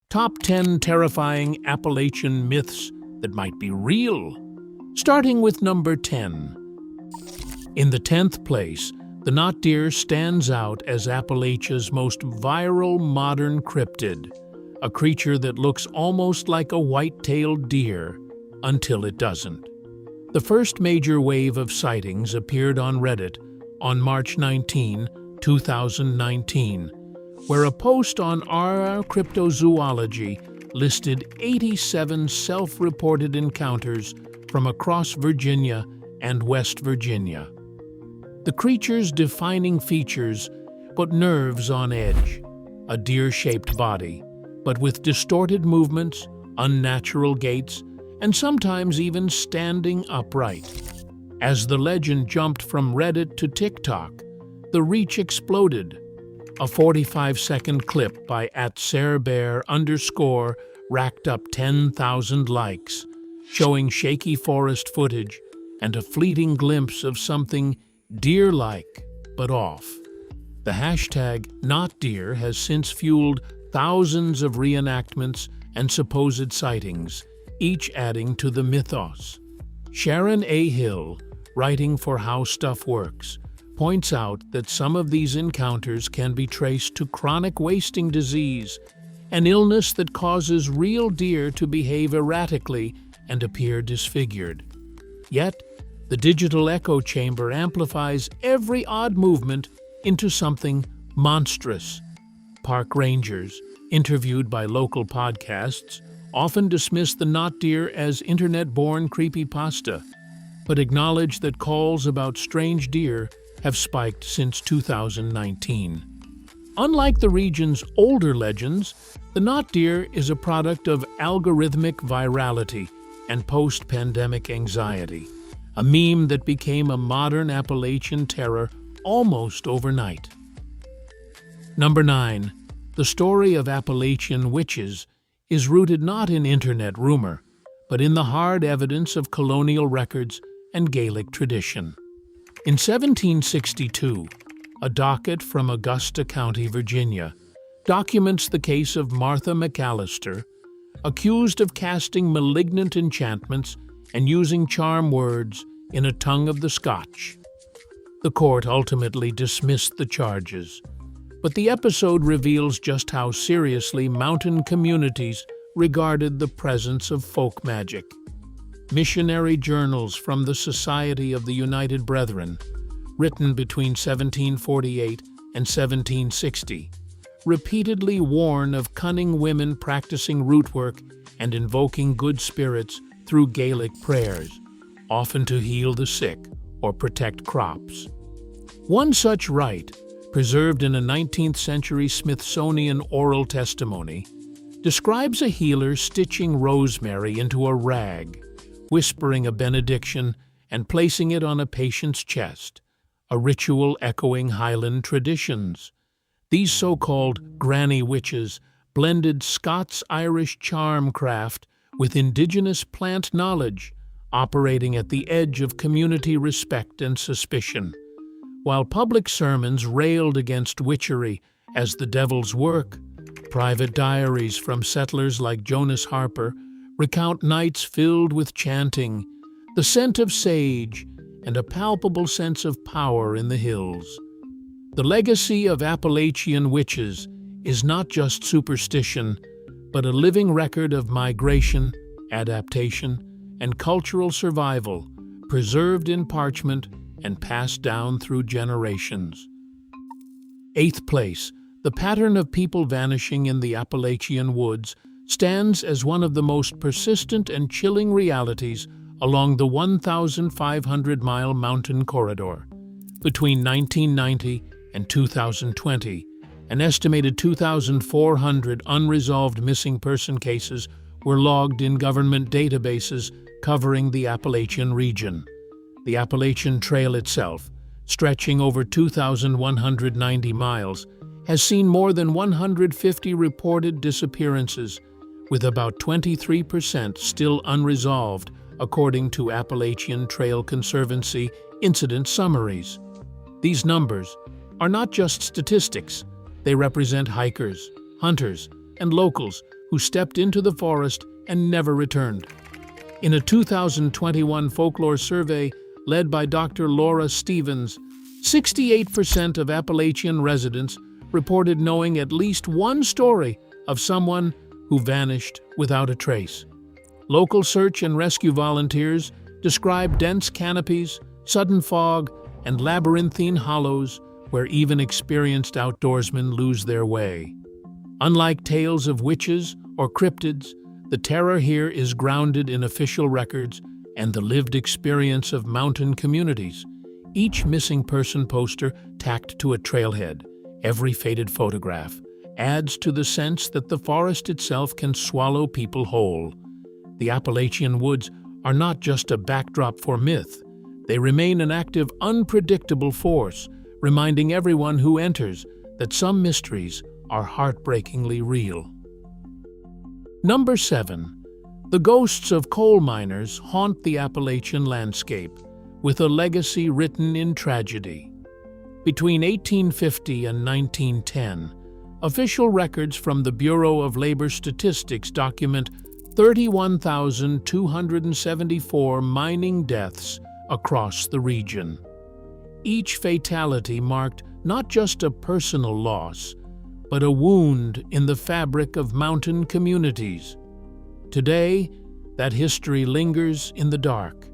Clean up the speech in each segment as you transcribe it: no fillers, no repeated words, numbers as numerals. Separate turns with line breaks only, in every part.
Top 10 terrifying Appalachian myths that might be real. Starting with number 10. In the 10th place, the knot deer stands out as Appalachia's most viral modern cryptid, a creature that looks almost like a white-tailed deer until it doesn't. The first major wave of sightings appeared on Reddit on March 19, 2019, where a post on our cryptozoology listed 87 self-reported encounters from across Virginia and West Virginia. The creature's defining features put nerves on edge: a deer-shaped body, but with distorted movements, unnatural gaits, and sometimes even standing upright. As the legend jumped from Reddit to TikTok, the reach exploded. A 45-second clip by @SareBear_ racked up 10,000 likes, showing shaky forest footage and a fleeting glimpse of something deer-like but off. The hashtag #NotDeer has since fueled thousands of reenactments and supposed sightings, each adding to the mythos. Sharon A. Hill, writing for How Stuff Works, points out that some of these encounters can be traced to chronic wasting disease, an illness that causes real deer to behave erratically and appear disfigured. Yet, the digital echo chamber amplifies every odd movement into something monstrous. Park rangers, interviewed by local podcasts, often dismiss the knot deer as internet-born creepypasta, but acknowledge that calls about strange deer have spiked since 2019. Unlike the region's older legends, the knot deer is a product of algorithmic virality and post-pandemic anxiety, a meme that became a modern Appalachian terror almost overnight. Number 9. The story of Appalachian witches is rooted not in internet rumor, but in the hard evidence of colonial records and Gaelic tradition. In 1762, a docket from Augusta County, Virginia, documents the case of Martha McAllister, accused of casting malignant enchantments and using charm words in a tongue of the Scotch. The court ultimately dismissed the charges, but the episode reveals just how seriously mountain communities regarded the presence of folk magic. Missionary journals from the Society of the United Brethren, written between 1748 and 1760, repeatedly warn of cunning women practicing root work and invoking good spirits through Gaelic prayers, often to heal the sick or protect crops. One such rite, preserved in a 19th century Smithsonian oral testimony, describes a healer stitching rosemary into a rag, whispering a benediction and placing it on a patient's chest, a ritual echoing Highland traditions. These so-called granny witches blended Scots-Irish charm craft with indigenous plant knowledge, operating at the edge of community respect and suspicion. While public sermons railed against witchery as the devil's work, private diaries from settlers like Jonas Harper recount nights filled with chanting, the scent of sage, and a palpable sense of power in the hills. The legacy of Appalachian witches is not just superstition, but a living record of migration, adaptation, and cultural survival, preserved in parchment and passed down through generations. 8th place, the pattern of people vanishing in the Appalachian woods stands as one of the most persistent and chilling realities along the 1,500-mile mountain corridor. Between 1990 and 2020, an estimated 2,400 unresolved missing person cases were logged in government databases covering the Appalachian region. The Appalachian Trail itself, stretching over 2,190 miles, has seen more than 150 reported disappearances, with about 23% still unresolved, according to Appalachian Trail Conservancy incident summaries. These numbers are not just statistics. They represent hikers, hunters, and locals who stepped into the forest and never returned. In a 2021 folklore survey led by Dr. Laura Stevens, 68% of Appalachian residents reported knowing at least one story of someone who vanished without a trace. Local search and rescue volunteers describe dense canopies, sudden fog, and labyrinthine hollows where even experienced outdoorsmen lose their way. Unlike tales of witches or cryptids, the terror here is grounded in official records and the lived experience of mountain communities. Each missing person poster tacked to a trailhead, every faded photograph, adds to the sense that the forest itself can swallow people whole. The Appalachian woods are not just a backdrop for myth. They remain an active, unpredictable force, reminding everyone who enters that some mysteries are heartbreakingly real. Number 7. The ghosts of coal miners haunt the Appalachian landscape, with a legacy written in tragedy. Between 1850 and 1910, official records from the Bureau of Labor Statistics document 31,274 mining deaths across the region. Each fatality marked not just a personal loss, but a wound in the fabric of mountain communities. Today, that history lingers in the dark.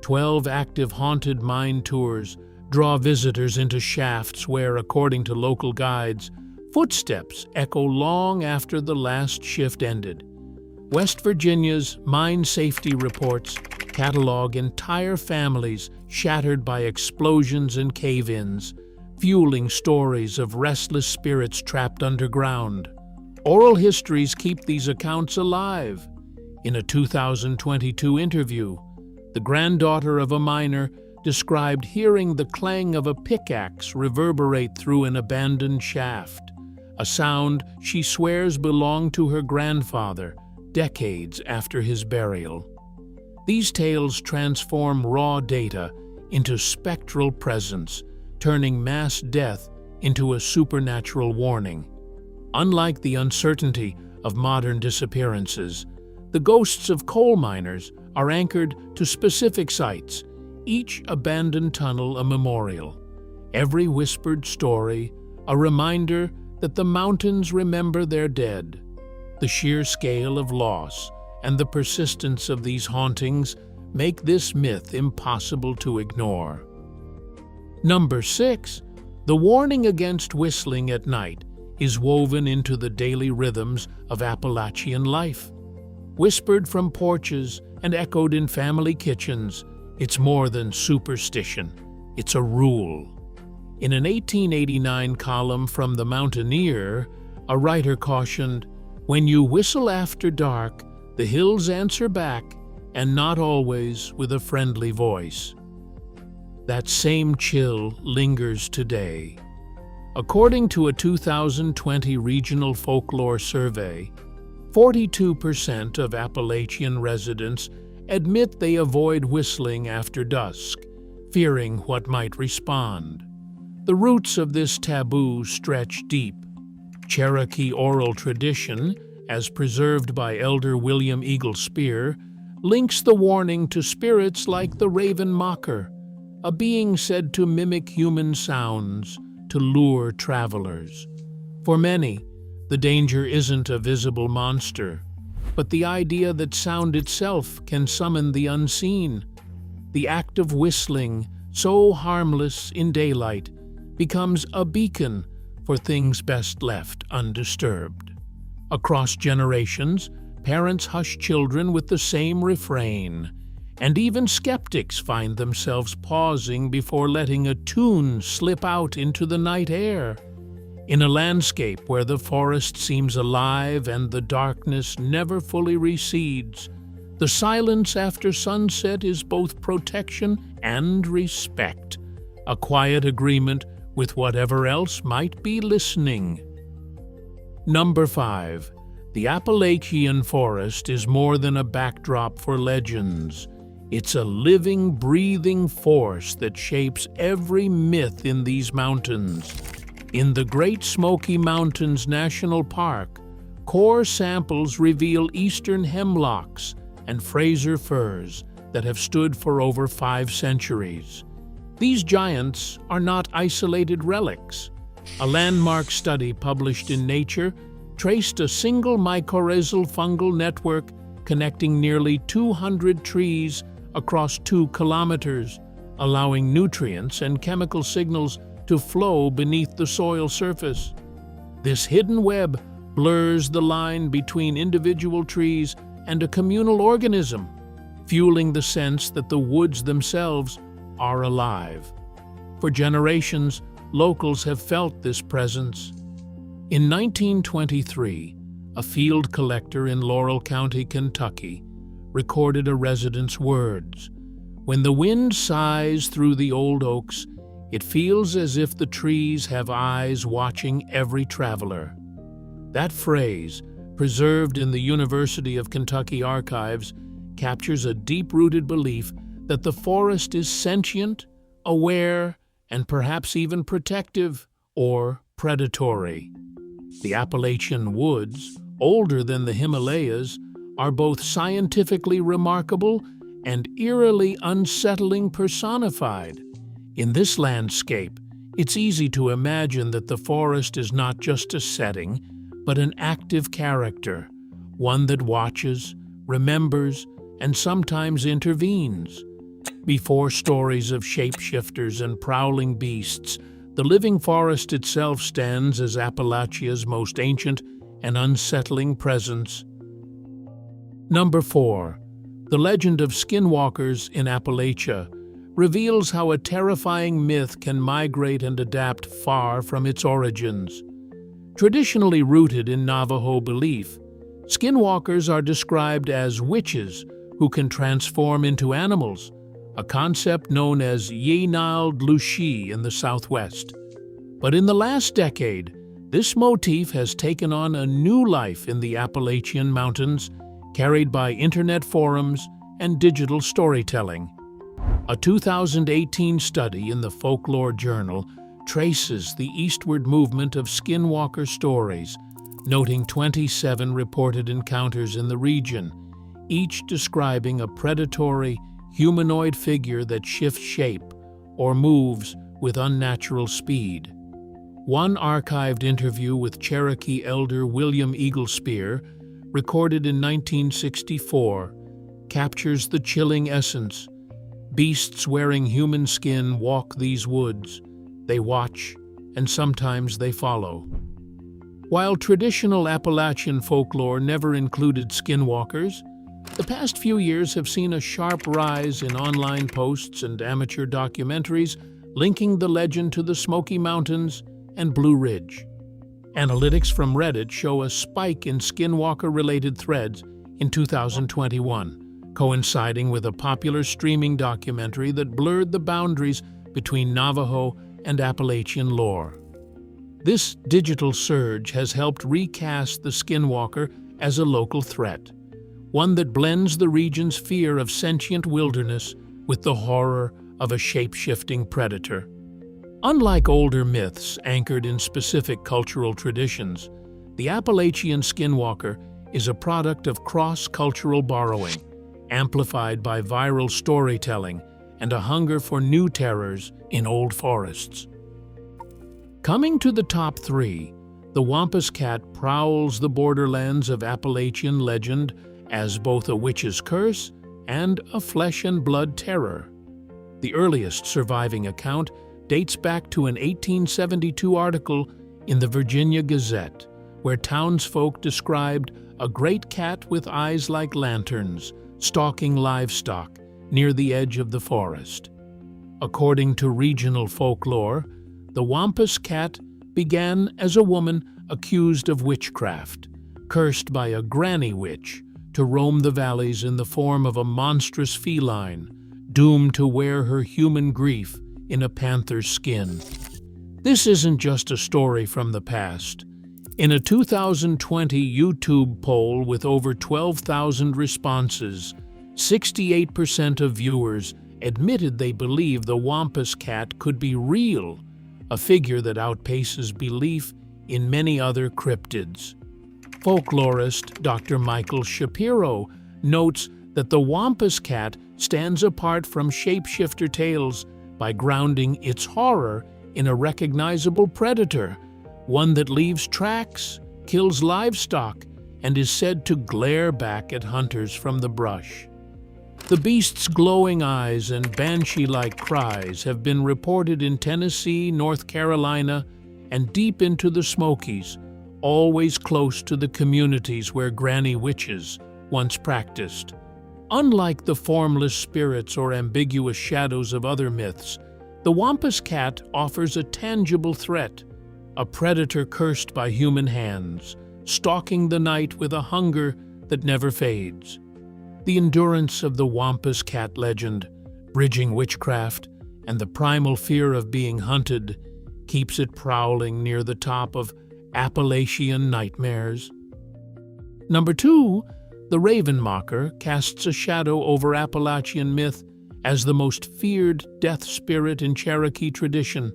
12 active haunted mine tours draw visitors into shafts where, according to local guides, footsteps echo long after the last shift ended. West Virginia's mine safety reports catalog entire families shattered by explosions and cave-ins, fueling stories of restless spirits trapped underground. Oral histories keep these accounts alive. In a 2022 interview, the granddaughter of a miner described hearing the clang of a pickaxe reverberate through an abandoned shaft, a sound she swears belonged to her grandfather decades after his burial. These tales transform raw data into spectral presence, turning mass death into a supernatural warning. Unlike the uncertainty of modern disappearances, the ghosts of coal miners are anchored to specific sites, each abandoned tunnel a memorial, every whispered story a reminder that the mountains remember their dead. The sheer scale of loss and the persistence of these hauntings make this myth impossible to ignore. Number 6. The warning against whistling at night is woven into the daily rhythms of Appalachian life. Whispered from porches and echoed in family kitchens, it's more than superstition, it's a rule. In an 1889 column from The Mountaineer, a writer cautioned, "When you whistle after dark, the hills answer back, and not always with a friendly voice." That same chill lingers today. According to a 2020 regional folklore survey, 42% of Appalachian residents admit they avoid whistling after dusk, fearing what might respond. The roots of this taboo stretch deep. Cherokee oral tradition, as preserved by Elder William Eagle Spear, links the warning to spirits like the raven mocker, a being said to mimic human sounds to lure travelers. For many, the danger isn't a visible monster, but the idea that sound itself can summon the unseen. The act of whistling, so harmless in daylight, becomes a beacon for things best left undisturbed. Across generations, parents hush children with the same refrain, and even skeptics find themselves pausing before letting a tune slip out into the night air. In a landscape where the forest seems alive and the darkness never fully recedes, the silence after sunset is both protection and respect, a quiet agreement with whatever else might be listening. Number 5. The Appalachian forest is more than a backdrop for legends. It's a living, breathing force that shapes every myth in these mountains. In the Great Smoky Mountains National Park, core samples reveal eastern hemlocks and Fraser firs that have stood for over 5 centuries. These giants are not isolated relics. A landmark study published in Nature traced a single mycorrhizal fungal network connecting nearly 200 trees across 2 kilometers, allowing nutrients and chemical signals to flow beneath the soil surface. This hidden web blurs the line between individual trees and a communal organism, fueling the sense that the woods themselves are alive. For generations, locals have felt this presence. In 1923, a field collector in Laurel County, Kentucky, recorded a resident's words. "When the wind sighs through the old oaks, it feels as if the trees have eyes watching every traveler." That phrase, preserved in the University of Kentucky archives, captures a deep-rooted belief that the forest is sentient, aware, and perhaps even protective or predatory. The Appalachian woods, older than the Himalayas, are both scientifically remarkable and eerily unsettling personified. In this landscape, it's easy to imagine that the forest is not just a setting, but an active character, one that watches, remembers, and sometimes intervenes. Before stories of shapeshifters and prowling beasts, the living forest itself stands as Appalachia's most ancient and unsettling presence. Number 4. The legend of skinwalkers in Appalachia reveals how a terrifying myth can migrate and adapt far from its origins. Traditionally rooted in Navajo belief, skinwalkers are described as witches who can transform into animals, a concept known as Yinald Lushi in the Southwest. But in the last decade, this motif has taken on a new life in the Appalachian Mountains, carried by internet forums and digital storytelling. A 2018 study in the Folklore Journal traces the eastward movement of skinwalker stories, noting 27 reported encounters in the region, each describing a predatory, humanoid figure that shifts shape or moves with unnatural speed. One archived interview with Cherokee elder William Eaglespear, recorded in 1964, captures the chilling essence. Beasts wearing human skin walk these woods. They watch, and sometimes they follow. While traditional Appalachian folklore never included skinwalkers, the past few years have seen a sharp rise in online posts and amateur documentaries linking the legend to the Smoky Mountains and Blue Ridge. Analytics from Reddit show a spike in skinwalker-related threads in 2021, coinciding with a popular streaming documentary that blurred the boundaries between Navajo and Appalachian lore. This digital surge has helped recast the skinwalker as a local threat, one that blends the region's fear of sentient wilderness with the horror of a shape-shifting predator. Unlike older myths anchored in specific cultural traditions, the Appalachian skinwalker is a product of cross-cultural borrowing, amplified by viral storytelling and a hunger for new terrors in old forests. Coming to the top 3, the Wampus cat prowls the borderlands of Appalachian legend as both a witch's curse and a flesh and blood terror. The earliest surviving account dates back to an 1872 article in the Virginia Gazette, where townsfolk described a great cat with eyes like lanterns stalking livestock near the edge of the forest. According to regional folklore, the Wampus cat began as a woman accused of witchcraft, cursed by a granny witch to roam the valleys in the form of a monstrous feline, doomed to wear her human grief in a panther's skin. This isn't just a story from the past. In a 2020 YouTube poll with over 12,000 responses, 68% of viewers admitted they believe the Wampus cat could be real, a figure that outpaces belief in many other cryptids. Folklorist Dr. Michael Shapiro notes that the Wampus cat stands apart from shapeshifter tales by grounding its horror in a recognizable predator, one that leaves tracks, kills livestock, and is said to glare back at hunters from the brush. The beast's glowing eyes and banshee-like cries have been reported in Tennessee, North Carolina, and deep into the Smokies, always close to the communities where granny witches once practiced. Unlike the formless spirits or ambiguous shadows of other myths, the Wampus cat offers a tangible threat, a predator cursed by human hands, stalking the night with a hunger that never fades. The endurance of the Wampus cat legend, bridging witchcraft and the primal fear of being hunted, keeps it prowling near the top of Appalachian nightmares. Number 2, the Raven Mocker casts a shadow over Appalachian myth as the most feared death spirit in Cherokee tradition.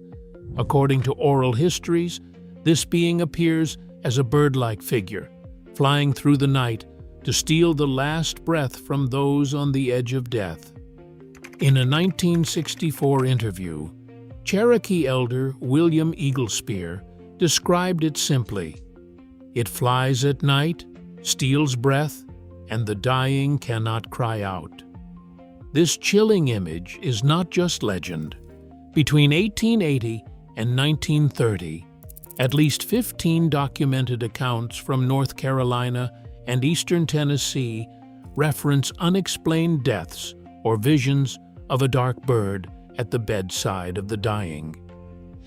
According to oral histories, this being appears as a bird-like figure, flying through the night to steal the last breath from those on the edge of death. In a 1964 interview, Cherokee elder William Eaglespear described it simply: "It flies at night, steals breath, and the dying cannot cry out." This chilling image is not just legend. Between 1880 and 1930, at least 15 documented accounts from North Carolina and eastern Tennessee reference unexplained deaths or visions of a dark bird at the bedside of the dying.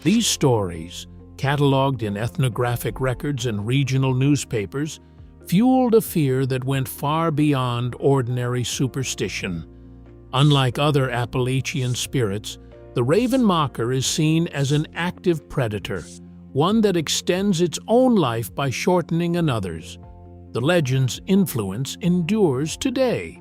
These stories, cataloged in ethnographic records and regional newspapers, fueled a fear that went far beyond ordinary superstition. Unlike other Appalachian spirits, the Raven Mocker is seen as an active predator, one that extends its own life by shortening another's. The legend's influence endures today.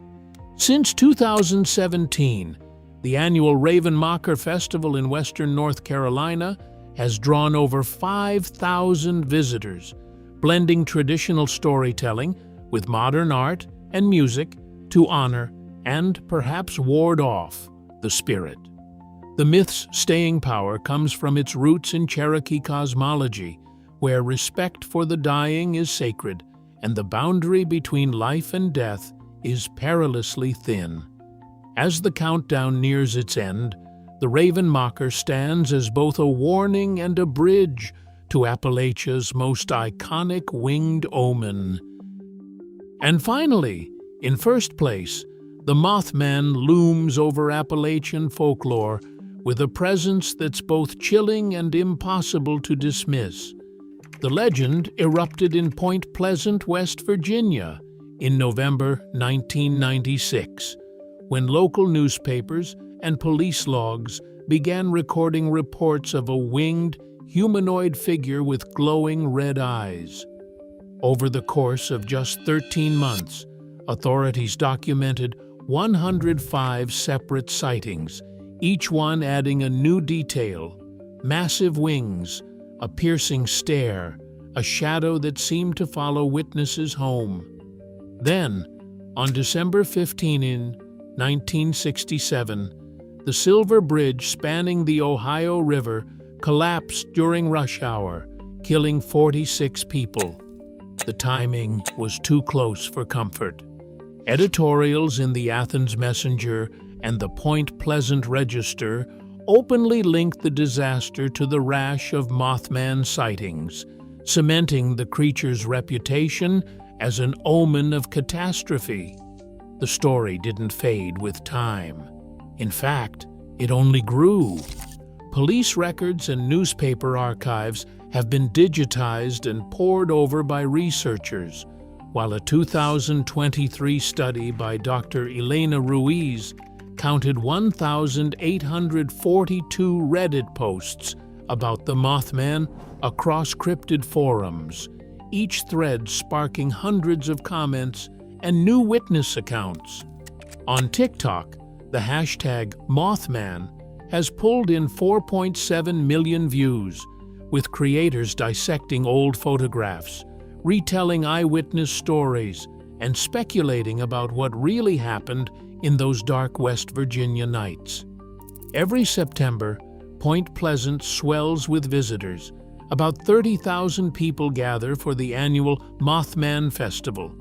Since 2017, the annual Raven Mocker Festival in western North Carolina has drawn over 5,000 visitors, blending traditional storytelling with modern art and music to honor and perhaps ward off the spirit. The myth's staying power comes from its roots in Cherokee cosmology, where respect for the dying is sacred and the boundary between life and death is perilously thin. As the countdown nears its end, the Raven Mocker stands as both a warning and a bridge to Appalachia's most iconic winged omen. And finally, in first place, the Mothman looms over Appalachian folklore with a presence that's both chilling and impossible to dismiss. The legend erupted in Point Pleasant, West Virginia, in November 1996, when local newspapers and police logs began recording reports of a winged, humanoid figure with glowing red eyes. Over the course of just 13 months, authorities documented 105 separate sightings, each one adding a new detail: massive wings, a piercing stare, a shadow that seemed to follow witnesses home. Then, on December 15 in 1967, the Silver Bridge spanning the Ohio River collapsed during rush hour, killing 46 people. The timing was too close for comfort. Editorials in the Athens Messenger and the Point Pleasant Register openly linked the disaster to the rash of Mothman sightings, cementing the creature's reputation as an omen of catastrophe. The story didn't fade with time. In fact, it only grew. Police records and newspaper archives have been digitized and pored over by researchers, while a 2023 study by Dr. Elena Ruiz counted 1,842 Reddit posts about the Mothman across cryptid forums, each thread sparking hundreds of comments and new witness accounts. On TikTok, the hashtag Mothman has pulled in 4.7 million views, with creators dissecting old photographs, retelling eyewitness stories and speculating about what really happened in those dark West Virginia nights. Every September, Point Pleasant swells with visitors. About 30,000 people gather for the annual Mothman Festival,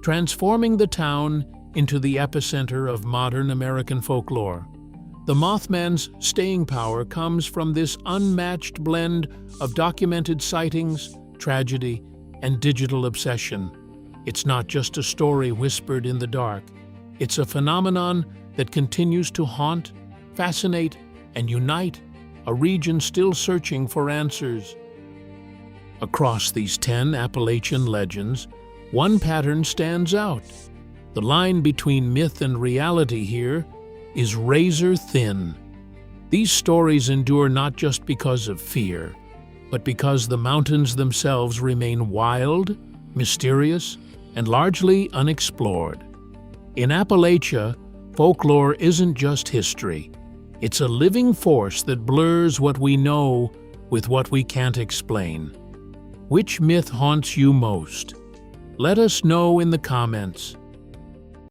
transforming the town into the epicenter of modern American folklore. The Mothman's staying power comes from this unmatched blend of documented sightings, tragedy, and digital obsession. It's not just a story whispered in the dark. It's a phenomenon that continues to haunt, fascinate, and unite a region still searching for answers. Across these 10 Appalachian legends, one pattern stands out. The line between myth and reality here is razor thin. These stories endure not just because of fear, but because the mountains themselves remain wild, mysterious, and largely unexplored. In Appalachia, folklore isn't just history. It's a living force that blurs what we know with what we can't explain. Which myth haunts you most? Let us know in the comments.